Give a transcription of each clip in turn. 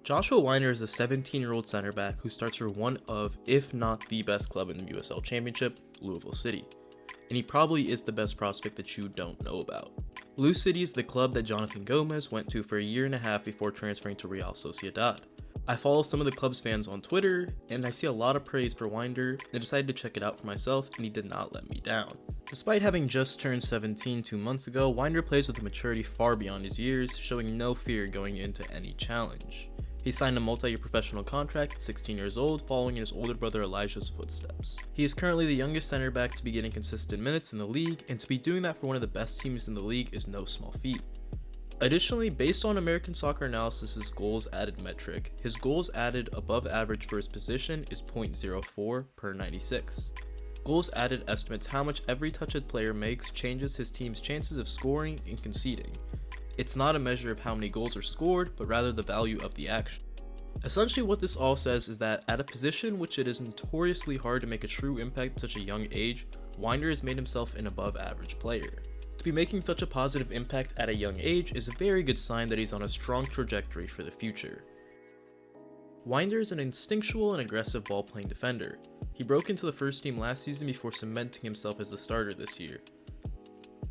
Joshua Weiner is a 17-year-old center back who starts for one of, if not the best club in the USL Championship, Louisville City. And he probably is the best prospect that you don't know about. Lou City is the club that Jonathan Gomez went to for a year and a half before transferring to Real Sociedad. I follow some of the club's fans on Twitter, and I see a lot of praise for Winder, and decided to check it out for myself, and he did not let me down. Despite having just turned 17 2 months ago, Winder plays with a maturity far beyond his years, showing no fear going into any challenge. He signed a multi-year professional contract at 16 years old, following in his older brother Elijah's footsteps. He is currently the youngest center back to be getting consistent minutes in the league, and to be doing that for one of the best teams in the league is no small feat. Additionally, based on American Soccer Analysis's goals added metric, his goals added above average for his position is 0.04 per 96. Goals added estimates how much every touch a player makes changes his team's chances of scoring and conceding. It's not a measure of how many goals are scored, but rather the value of the action. Essentially what this all says is that at a position which it is notoriously hard to make a true impact at such a young age, Winder has made himself an above average player. To be making such a positive impact at a young age is a very good sign that he's on a strong trajectory for the future. Winder is an instinctual and aggressive ball-playing defender. He broke into the first team last season before cementing himself as the starter this year.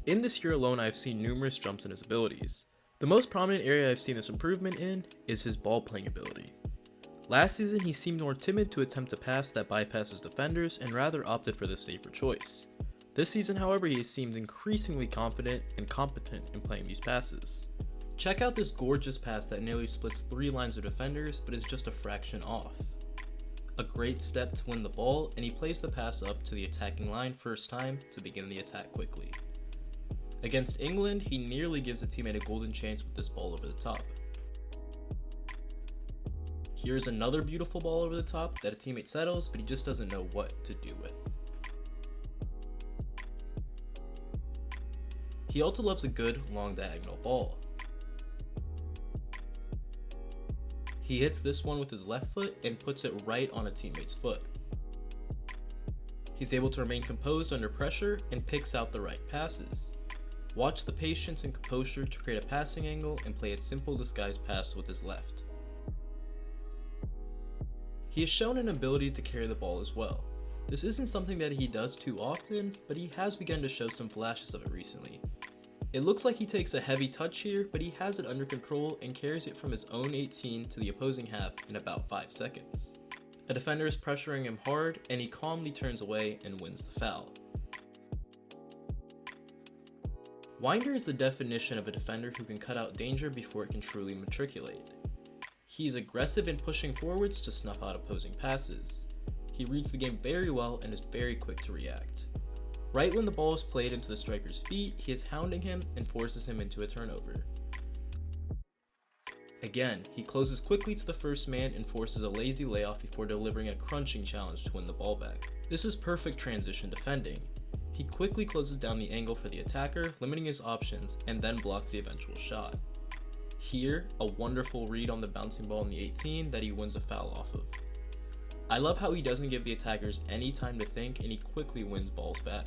In this year alone, I've seen numerous jumps in his abilities. The most prominent area I've seen this improvement in is his ball-playing ability. Last season, he seemed more timid to attempt a pass that bypasses defenders and rather opted for the safer choice. This season, however, he has seemed increasingly confident and competent in playing these passes. Check out this gorgeous pass that nearly splits 3 lines of defenders but is just a fraction off. A great step to win the ball, and he plays the pass up to the attacking line first time to begin the attack quickly. Against England, he nearly gives a teammate a golden chance with this ball over the top. Here's another beautiful ball over the top that a teammate settles, but he just doesn't know what to do with. He also loves a good, long diagonal ball. He hits this one with his left foot and puts it right on a teammate's foot. He's able to remain composed under pressure and picks out the right passes. Watch the patience and composure to create a passing angle and play a simple disguise pass with his left. He has shown an ability to carry the ball as well. This isn't something that he does too often, but he has begun to show some flashes of it recently. It looks like he takes a heavy touch here, but he has it under control and carries it from his own 18 to the opposing half in about 5 seconds. A defender is pressuring him hard, and he calmly turns away and wins the foul. Winder is the definition of a defender who can cut out danger before it can truly matriculate. He is aggressive in pushing forwards to snuff out opposing passes. He reads the game very well and is very quick to react. Right when the ball is played into the striker's feet, he is hounding him and forces him into a turnover. Again, he closes quickly to the first man and forces a lazy layoff before delivering a crunching challenge to win the ball back. This is perfect transition defending. He quickly closes down the angle for the attacker, limiting his options, and then blocks the eventual shot. Here, a wonderful read on the bouncing ball in the 18 that he wins a foul off of. I love how he doesn't give the attackers any time to think and he quickly wins balls back.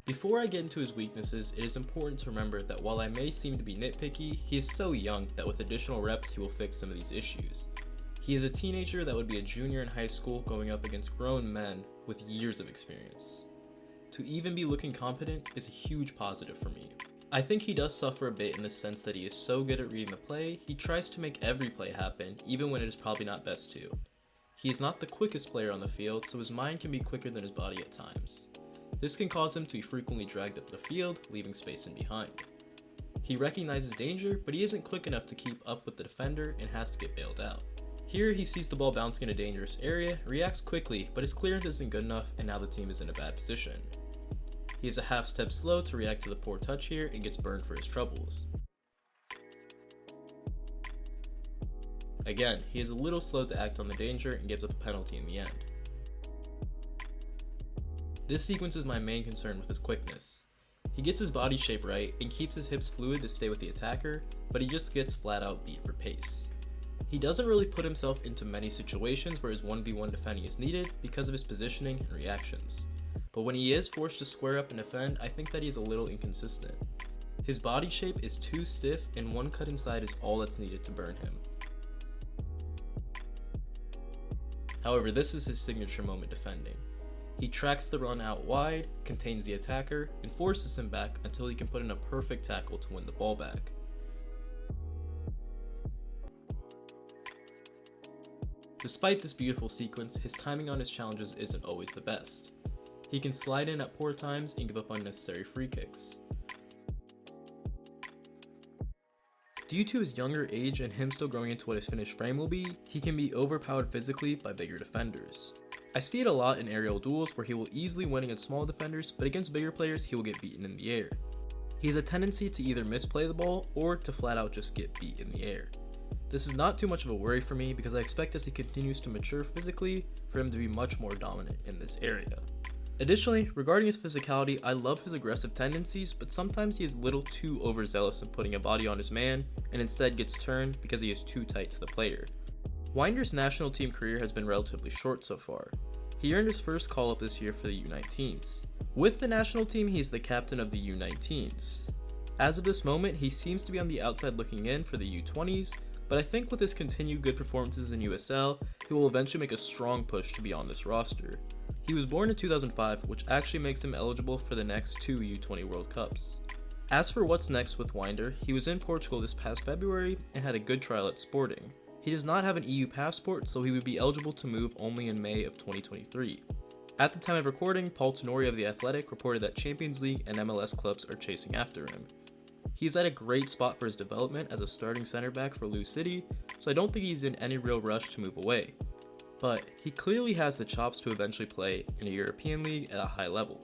Before I get into his weaknesses, it is important to remember that while I may seem to be nitpicky, he is so young that with additional reps he will fix some of these issues. He is a teenager that would be a junior in high school going up against grown men with years of experience. To even be looking competent is a huge positive for me. I think he does suffer a bit in the sense that he is so good at reading the play, he tries to make every play happen, even when it is probably not best to. He is not the quickest player on the field, so his mind can be quicker than his body at times. This can cause him to be frequently dragged up the field, leaving space in behind. He recognizes danger, but he isn't quick enough to keep up with the defender and has to get bailed out. Here he sees the ball bouncing in a dangerous area, reacts quickly, but his clearance isn't good enough and now the team is in a bad position. He is a half step slow to react to the poor touch here and gets burned for his troubles. Again, he is a little slow to act on the danger and gives up a penalty in the end. This sequence is my main concern with his quickness. He gets his body shape right and keeps his hips fluid to stay with the attacker, but he just gets flat out beat for pace. He doesn't really put himself into many situations where his 1v1 defending is needed because of his positioning and reactions. But when he is forced to square up and defend, I think that he is a little inconsistent. His body shape is too stiff and one cut inside is all that's needed to burn him. However, this is his signature moment defending. He tracks the run out wide, contains the attacker, and forces him back until he can put in a perfect tackle to win the ball back. Despite this beautiful sequence, his timing on his challenges isn't always the best. He can slide in at poor times and give up unnecessary free kicks. Due to his younger age and him still growing into what his finished frame will be, he can be overpowered physically by bigger defenders. I see it a lot in aerial duels where he will easily win against small defenders, but against bigger players he will get beaten in the air. He has a tendency to either misplay the ball or to flat out just get beat in the air. This is not too much of a worry for me because I expect as he continues to mature physically for him to be much more dominant in this area. Additionally, regarding his physicality, I love his aggressive tendencies, but sometimes he is a little too overzealous in putting a body on his man and instead gets turned because he is too tight to the player. Winder's national team career has been relatively short so far. He earned his first call-up this year for the U19s. With the national team, he is the captain of the U19s. As of this moment, he seems to be on the outside looking in for the U20s, but I think with his continued good performances in USL, he will eventually make a strong push to be on this roster. He was born in 2005, which actually makes him eligible for the next 2 U20 World Cups. As for what's next with Winder, he was in Portugal this past February and had a good trial at Sporting. He does not have an EU passport, so he would be eligible to move only in May of 2023. At the time of recording, Paul Tenori of The Athletic reported that Champions League and MLS clubs are chasing after him. He's at a great spot for his development as a starting center back for Lou City, so I don't think he's in any real rush to move away. But he clearly has the chops to eventually play in a European league at a high level.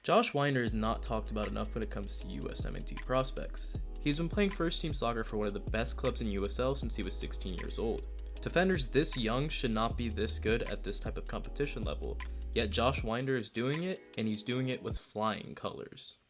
Josh Winder is not talked about enough when it comes to USMNT prospects. He's been playing first team soccer for one of the best clubs in USL since he was 16 years old. Defenders this young should not be this good at this type of competition level, yet Josh Winder is doing it, and he's doing it with flying colors.